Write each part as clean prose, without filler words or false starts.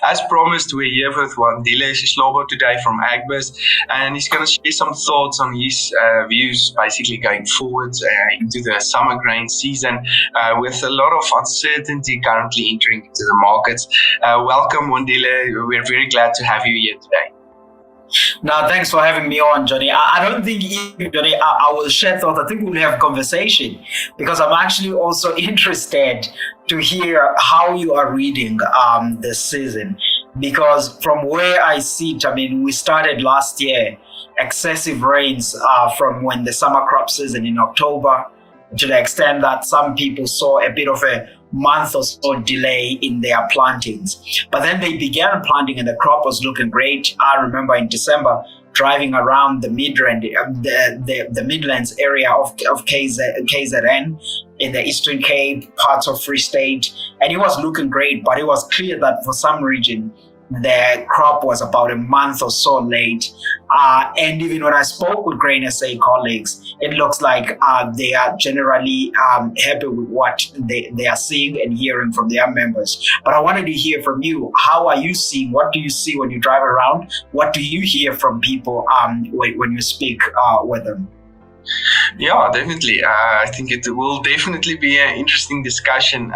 as promised, we're here with Wandile today from Agbus, and he's going to share some thoughts on his views basically going forward into the summer grain season with a lot of uncertainty currently entering into the markets. Welcome, Wandile. We're very glad to have you here today. No, thanks for having me on, Johnny. I don't think, Johnny, I will share thoughts. I think we'll have conversation because I'm actually also interested to hear how you are reading this season. Because from where I sit, I mean, we started last year, excessive rains from when the summer crop season in October, to the extent that some people saw a bit of a month or so delay in their plantings. But then they began planting and the crop was looking great. I remember in December driving around the the Midlands area of KZN in the Eastern Cape, parts of Free State, and it was looking great, but it was clear that for some region, the crop was about a month or so late. And even when I spoke with Grain SA colleagues, it looks like they are generally happy with what they are seeing and hearing from their members. But I wanted to hear from you. How are you seeing? What do you see when you drive around? What do you hear from people when you speak with them? Yeah, definitely. I think it will definitely be an interesting discussion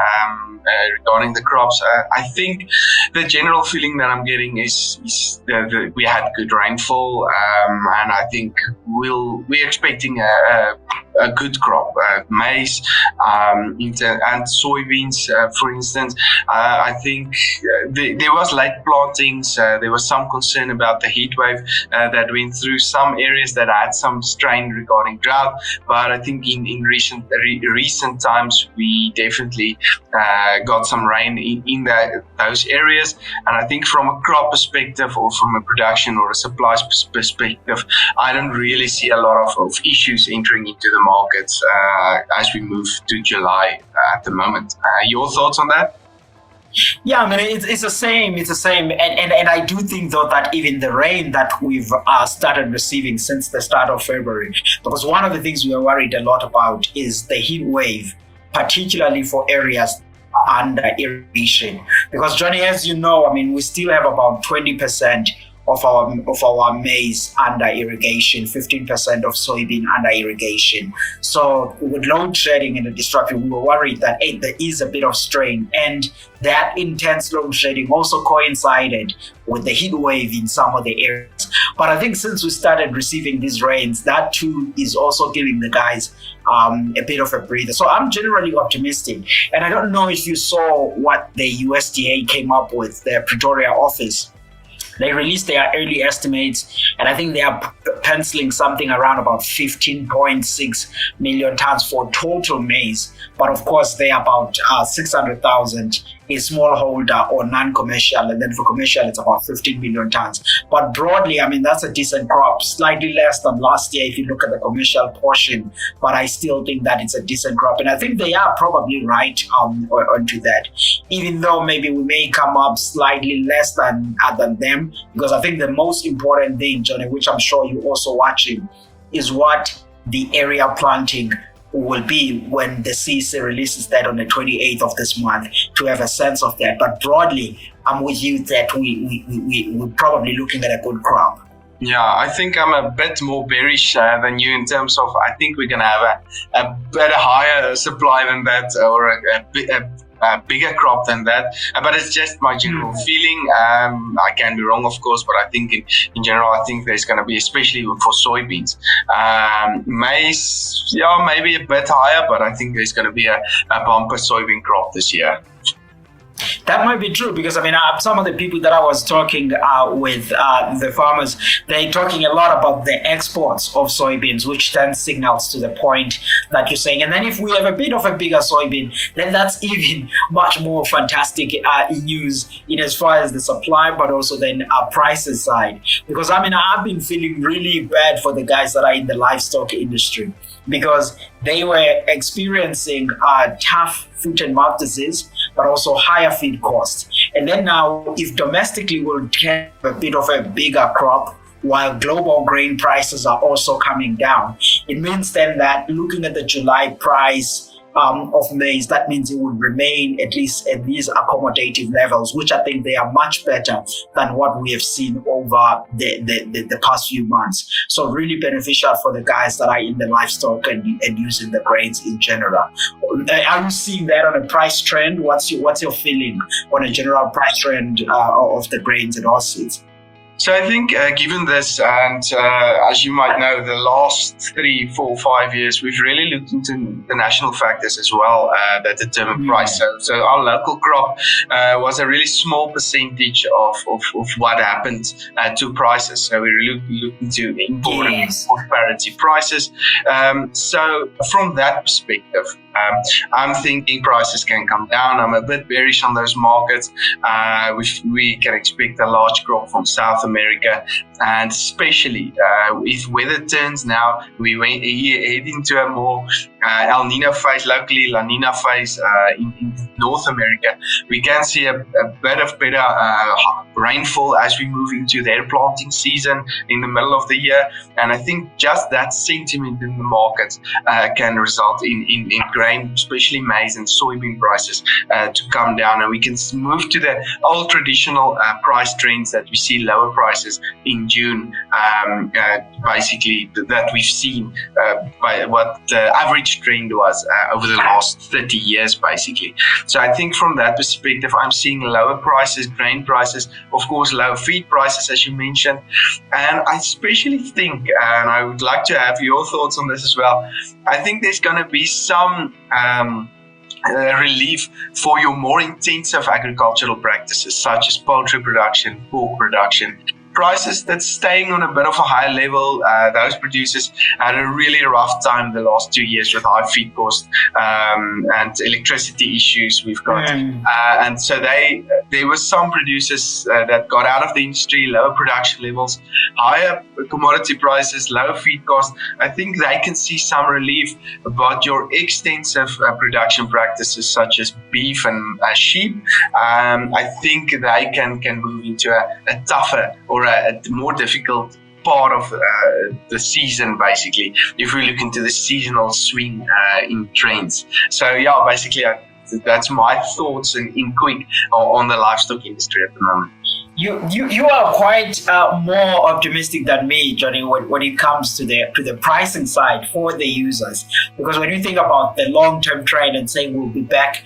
regarding the crops. I think the general feeling that I'm getting is that we had good rainfall, and I think we're expecting a good crop, maize and soybeans, for instance. I think there was late plantings. There was some concern about the heat wave that went through some areas that had some strain regarding drought. But I think in recent times, we definitely got some rain in those areas. And I think from a crop perspective or from a production or a supply perspective, I don't really see a lot of issues entering into the markets as we move to July at the moment. Your thoughts on that? Yeah, I mean, it's the same. It's the same. And I do think, though, that even the rain that we've started receiving since the start of February, because one of the things we are worried a lot about is the heat wave, particularly for areas under irrigation. Because, Johnny, as you know, I mean, we still have about 20% of our maize under irrigation, 15% of soybean under irrigation. So with load shedding and the disruption, we were worried that there is a bit of strain, and that intense load shedding also coincided with the heat wave in some of the areas. But I think since we started receiving these rains, that too is also giving the guys a bit of a breather. So I'm generally optimistic. And I don't know if you saw what the USDA came up with, their Pretoria office. They released their early estimates, and I think they are penciling something around about 15.6 million tons for total maize. But of course, they are about 600,000 is smallholder or non-commercial, and then for commercial, it's about 15 million tons. But broadly, I mean, that's a decent crop, slightly less than last year if you look at the commercial portion, but I still think that it's a decent crop. And I think they are probably right onto that, even though maybe we may come up slightly less than them, because I think the most important thing, Johnny, which I'm sure you're also watching, is what the area planting will be when the CEC releases that on the 28th of this month, to have a sense of that. But broadly, I'm with you that we're probably looking at a good crop. Yeah, I think I'm a bit more bearish than you in terms of I think we're going to have a better, higher supply than that, or a bigger crop than that, but it's just my general feeling. I can be wrong, of course, but I think in general, I think there's going to be, especially for soybeans, maize, yeah, maybe a bit higher, but I think there's going to be a bumper soybean crop this year. That might be true, because I mean, some of the people that I was talking with, the farmers, they're talking a lot about the exports of soybeans, which then signals to the point that you're saying. And then if we have a bit of a bigger soybean, then that's even much more fantastic news in as far as the supply, but also then prices side. Because I mean, I've been feeling really bad for the guys that are in the livestock industry, because they were experiencing tough foot and mouth disease, but also higher feed costs. And then now, if domestically we'll get a bit of a bigger crop, while global grain prices are also coming down, it means then that looking at the July price of maize, that means it would remain at least at these accommodative levels, which I think they are much better than what we have seen over the past few months. So really beneficial for the guys that are in the livestock and using the grains in general. Are you seeing that on a price trend? What's your feeling on a general price trend of the grains and oilseeds? So I think given this, and as you might know, the last 3, 4, 5 years, we've really looked into the national factors as well that determine price. So our local crop was a really small percentage of what happened to prices. So we really looked into import and export parity prices. So from that perspective, I'm thinking prices can come down. I'm a bit bearish on those markets. We can expect a large crop from South America, and especially if weather turns now, we went head into a more El Nino phase, locally La Nina phase in North America. We can see a bit of better rainfall as we move into their planting season in the middle of the year, and I think just that sentiment in the market can result in grain, especially maize and soybean prices to come down, and we can move to the old traditional price trends that we see lower prices in June, basically that we've seen by what the average trend was over the last 30 years basically. So I think from that perspective, I'm seeing lower prices, grain prices, of course lower feed prices as you mentioned, and I especially think, and I would like to have your thoughts on this as well, I think there's going to be some relief for your more intensive agricultural practices such as poultry production, pork production. Prices that's staying on a bit of a high level. Those producers had a really rough time the last 2 years with high feed costs and electricity issues we've got. And so there were some producers that got out of the industry, lower production levels, higher commodity prices, lower feed costs. I think they can see some relief, but your extensive production practices such as beef and sheep, I think they can move into a tougher or a more difficult part of the season, basically, if we look into the seasonal swing in trends. So yeah, basically that's my thoughts in quick on the livestock industry at the moment. You are quite more optimistic than me, Johnny, when it comes to the pricing side for the users. Because when you think about the long-term trend and say we'll be back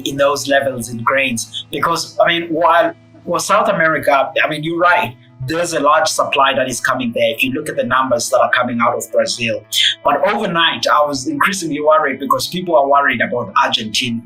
in those levels in grains, because I mean, while South America, I mean, you're right, there's a large supply that is coming there if you look at the numbers that are coming out of Brazil. But overnight, I was increasingly worried because people are worried about Argentina.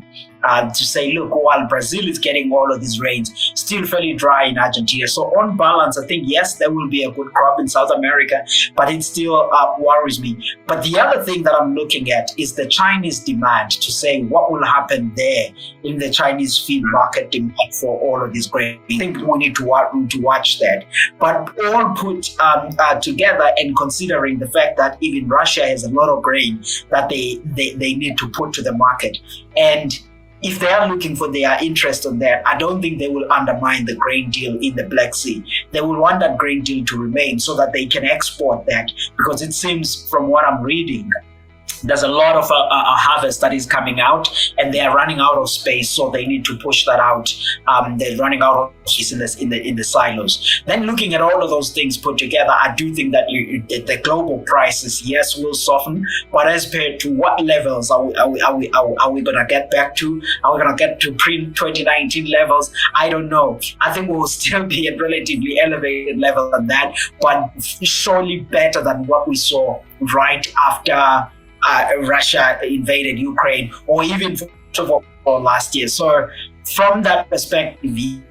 To say, look, while Brazil is getting all of these rains, still fairly dry in Argentina. So on balance, I think, yes, there will be a good crop in South America, but it still worries me. But the other thing that I'm looking at is the Chinese demand, to say what will happen there in the Chinese feed market demand for all of these grains. I think we need to watch that. But all put together and considering the fact that even Russia has a lot of grain that they need to put to the market. And if they are looking for their interest on that, I don't think they will undermine the grain deal in the Black Sea. They will want that grain deal to remain so that they can export that, because it seems from what I'm reading, there's a lot of a harvest that is coming out and they are running out of space, so they need to push that out. They're running out of space in the silos. Then looking at all of those things put together, I do think that the global prices, yes, will soften, but as per to what levels are we going to get back to? Are we going to get to pre-2019 levels? I don't know. I think we'll still be at relatively elevated level than that, but surely better than what we saw right after Russia invaded Ukraine, or even for last year. So from that perspective,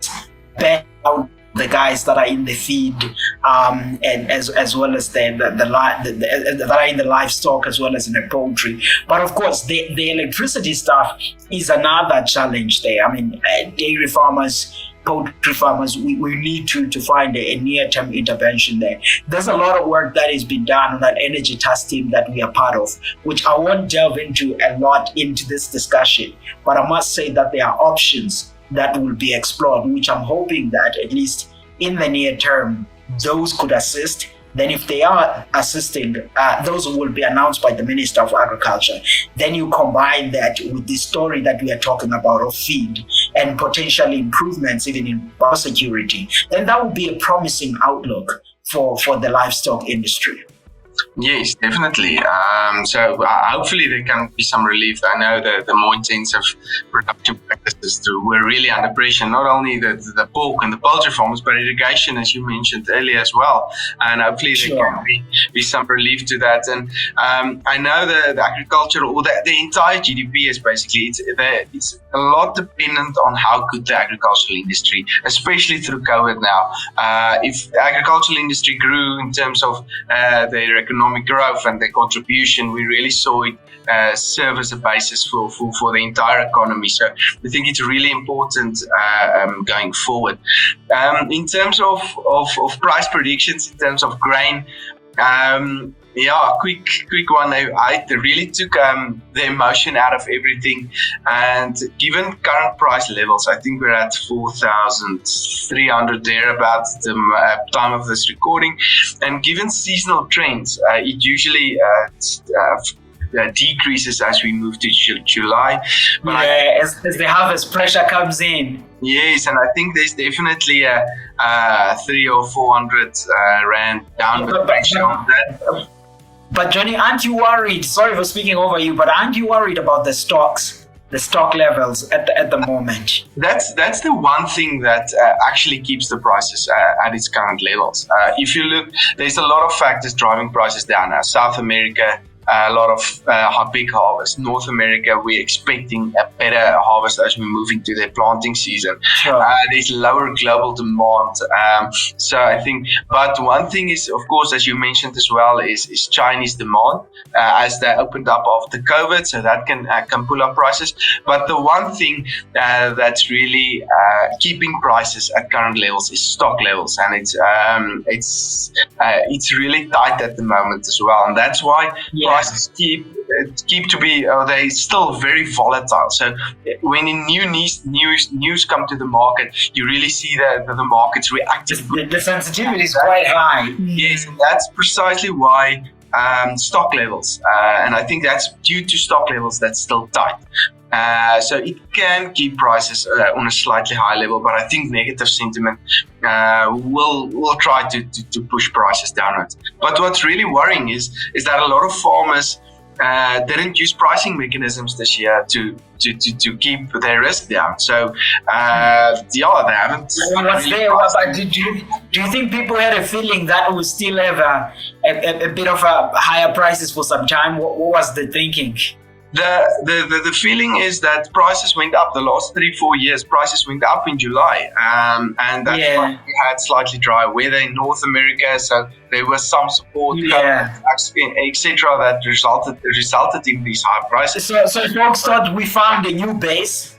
bet out the guys that are in the feed, and as well as that are in the livestock, as well as in the poultry. But of course, the electricity stuff is another challenge there. I mean, dairy farmers, poultry farmers, we need to find a near-term intervention there. There's a lot of work that has been done on that energy task team that we are part of, which I won't delve into a lot into this discussion, but I must say that there are options that will be explored, which I'm hoping that at least in the near term, those could assist Then if they are assisting, those will be announced by the Minister of Agriculture. Then you combine that with the story that we are talking about of feed and potential improvements even in biosecurity, then that would be a promising outlook for the livestock industry. Yes, definitely. So hopefully there can be some relief. I know the more intensive production practices were really under pressure, not only the pork and the poultry farmers, but irrigation, as you mentioned earlier as well. And hopefully there can be some relief to that. And I know the agriculture, or the entire GDP is basically, it's a lot dependent on how good the agricultural industry, especially through COVID now. If the agricultural industry grew in terms of their economic growth and their contribution, we really saw it serve as a basis for the entire economy. So I think it's really important going forward. In terms of price predictions, in terms of grain, quick one. I really took the emotion out of everything, and given current price levels, I think we're at 4,300 thereabouts at the time of this recording, and given seasonal trends, it usually decreases as we move to July. But as the harvest pressure comes in. Yes, and I think there's definitely a 300 or 400 rand downward pressure on that. But Johnny, aren't you worried? Sorry for speaking over you, but aren't you worried about the stock levels at the moment? That's the one thing that actually keeps the prices at its current levels. If you look, there's a lot of factors driving prices down. South America, a lot of big harvest. North America, we're expecting a better harvest as we move into the planting season. Sure. There's lower global demand. So I think, but one thing is, of course, as you mentioned as well, is Chinese demand as they opened up after COVID, so that can pull up prices. But the one thing that's really keeping prices at current levels is stock levels, and it's really tight at the moment as well, and that's why prices keep to be, they're still very volatile. So when new news come to the market, you really see the markets reacting. The sensitivity is quite high. Yes, and that's precisely why stock levels, and I think that's due to stock levels that's still tight. So it can keep prices on a slightly high level, but I think negative sentiment will try to push prices downwards. But what's really worrying is that a lot of farmers didn't use pricing mechanisms this year to keep their risk down. So they haven't. Do you think people had a feeling that we still have a bit of a higher prices for some time? What was the thinking? The feeling is that prices went up the last 3-4 years. Prices went up in July, and that's why we had slightly dry weather in North America. So there was some support, etc., that resulted in these high prices. So folks thought we found a new base.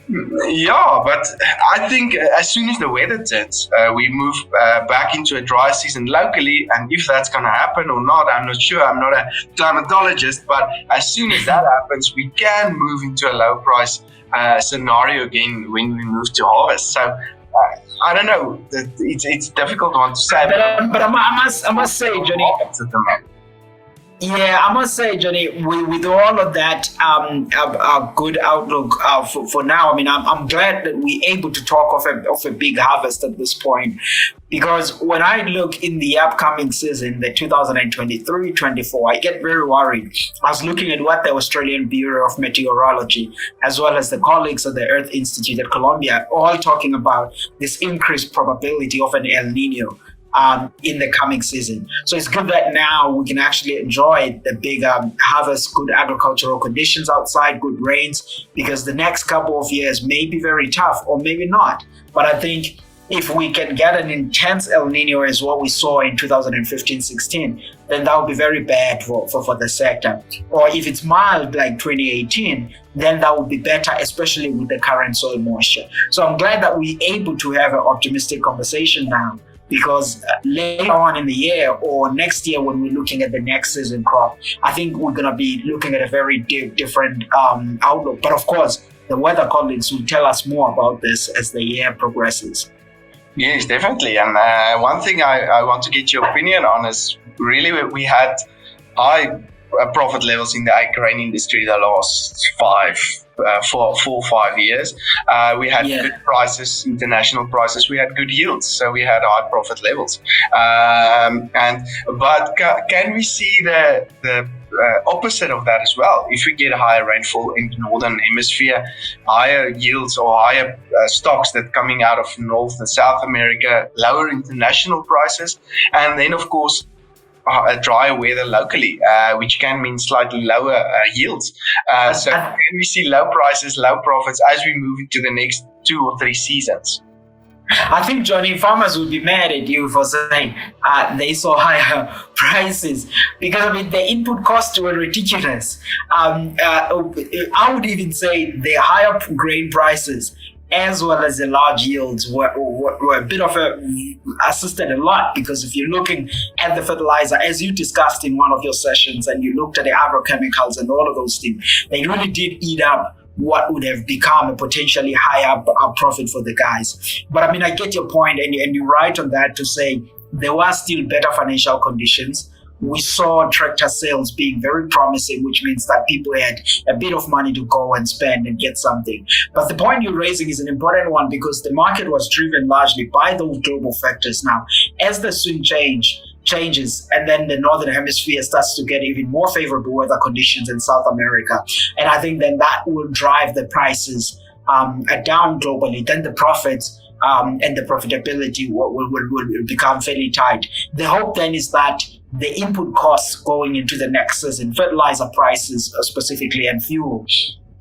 Yeah, but I think as soon as the weather turns, we move back into a dry season locally, and if that's going to happen or not, I'm not sure. I'm not a climatologist, but as soon as that happens, we can move into a low price scenario again when we move to harvest. So I don't know. It's a difficult one to say. But I must say, Johnny. Yeah, I must say, Johnny, with all of that, a good outlook for now. I mean, I'm glad that we're able to talk of a big harvest at this point, because when I look in the upcoming season, the 2023-24, I get very worried. I was looking at what the Australian Bureau of Meteorology, as well as the colleagues at the Earth Institute at Columbia, all talking about this increased probability of an El Nino in the coming season. So it's good that now we can actually enjoy the big harvest, good agricultural conditions outside, good rains, because the next couple of years may be very tough or maybe not. But I think if we can get an intense El Nino as what we saw in 2015-16, then that would be very bad for the sector. Or if it's mild like 2018, then that would be better, especially with the current soil moisture. So I'm glad that we're able to have an optimistic conversation now, because later on in the year or next year when we're looking at the next season crop, I think we're going to be looking at a very different outlook. But of course, the weather colleagues will tell us more about this as the year progresses. Yes, definitely. And one thing I want to get your opinion on is really we had high profit levels in the grain industry the last 4 or 5 years. We had good prices, international prices. We had good yields, so we had high profit levels. But can we see the opposite of that as well? If we get higher rainfall in the northern hemisphere, higher yields or higher stocks that coming out of North and South America, lower international prices, and then of course drier weather locally, which can mean slightly lower yields. So can we see low prices, low profits as we move into the next 2 or 3 seasons? I think, Johnny, farmers would be mad at you for saying they saw higher prices because, I mean, the input costs were ridiculous. I would even say the higher grain prices as well as the large yields were a bit of assisted a lot, because if you're looking at the fertilizer, as you discussed in one of your sessions, and you looked at the agrochemicals and all of those things, they really did eat up what would have become a potentially higher profit for the guys. But I mean, I get your point, and you're right on that to say there were still better financial conditions. We saw tractor sales being very promising, which means that people had a bit of money to go and spend and get something. But the point you're raising is an important one, because the market was driven largely by those global factors. Now, as the swing changes, and then the northern hemisphere starts to get even more favorable weather conditions in South America, and I think then that will drive the prices down globally, then the profits and the profitability will become fairly tight. The hope then is that the input costs going into the next season, fertilizer prices specifically, and fuel,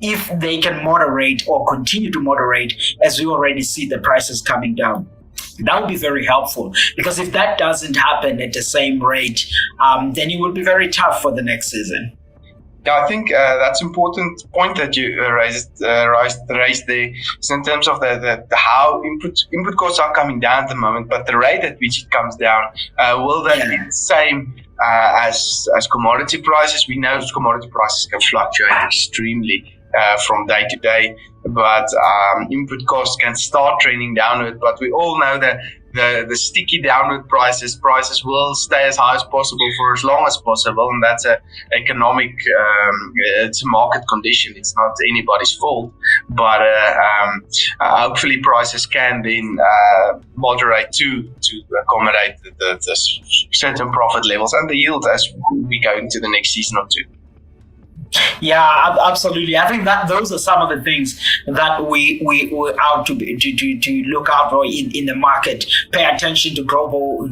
if they can moderate or continue to moderate, as we already see the prices coming down, that would be very helpful. Because if that doesn't happen at the same rate, then it will be very tough for the next season. Yeah, I think that's an important point that you raised there, is in terms of the how input costs are coming down at the moment, but the rate at which it comes down, will that be the same as commodity prices? We know commodity prices can fluctuate extremely from day to day, but input costs can start trending downward. But we all know that the sticky downward prices will stay as high as possible for as long as possible, and that's a economic, it's a market condition. It's not anybody's fault, but hopefully prices can then moderate to accommodate the certain profit levels and the yield as we go into the next season or two. Yeah, absolutely. I think that those are some of the things that we out to look out for in the market. Pay attention to global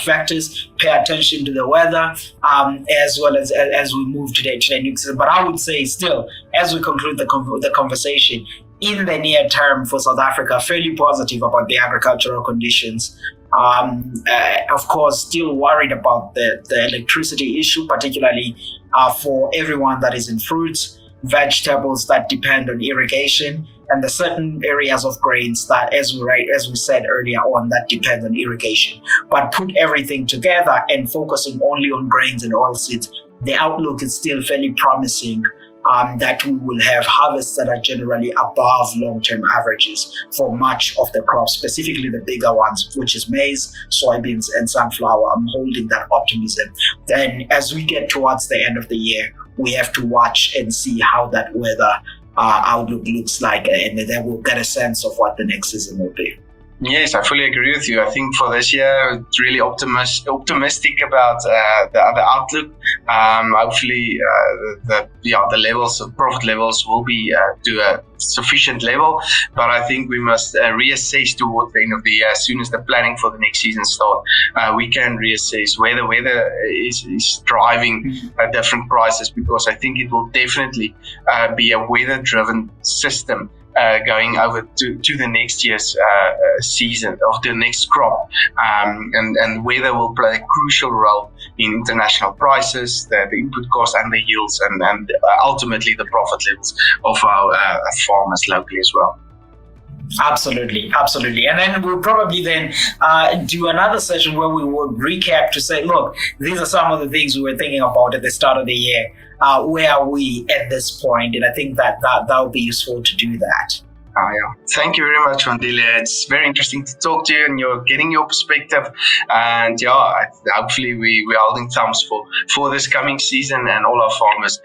factors. Pay attention to the weather, as well as we move to the new season. But I would say still, as we conclude the conversation, in the near term for South Africa, fairly positive about the agricultural conditions. Of course, still worried about the electricity issue, particularly for everyone that is in fruits, vegetables that depend on irrigation, and the certain areas of grains that, as we said earlier on, that depend on irrigation. But put everything together and focusing only on grains and oilseeds, the outlook is still fairly promising. That we will have harvests that are generally above long-term averages for much of the crops, specifically the bigger ones, which is maize, soybeans, and sunflower. I'm holding that optimism. Then as we get towards the end of the year, we have to watch and see how that weather outlook looks like, and then we'll get a sense of what the next season will be. Yes, I fully agree with you. I think for this year, it's really optimistic about the outlook. Hopefully, the levels of profit levels will be to a sufficient level, but I think we must reassess towards the end of the year. As soon as the planning for the next season starts, we can reassess whether weather is driving different prices, because I think it will definitely be a weather-driven system. Going over to the next year's season, of the next crop, and weather will play a crucial role in international prices, the input costs and the yields, and ultimately the profit levels of our farmers locally as well. Absolutely. And then we'll probably then do another session where we will recap to say, look, these are some of the things we were thinking about at the start of the year. Where are we at this point? And I think that will be useful to do that. Yeah. Thank you very much, Wandile. It's very interesting to talk to you, and you're getting your perspective. And yeah, hopefully we're holding thumbs for this coming season, and all our farmers,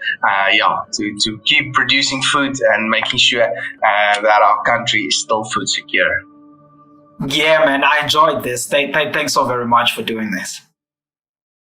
to keep producing food and making sure that our country is still food secure. Yeah, man, I enjoyed this. Thanks so very much for doing this.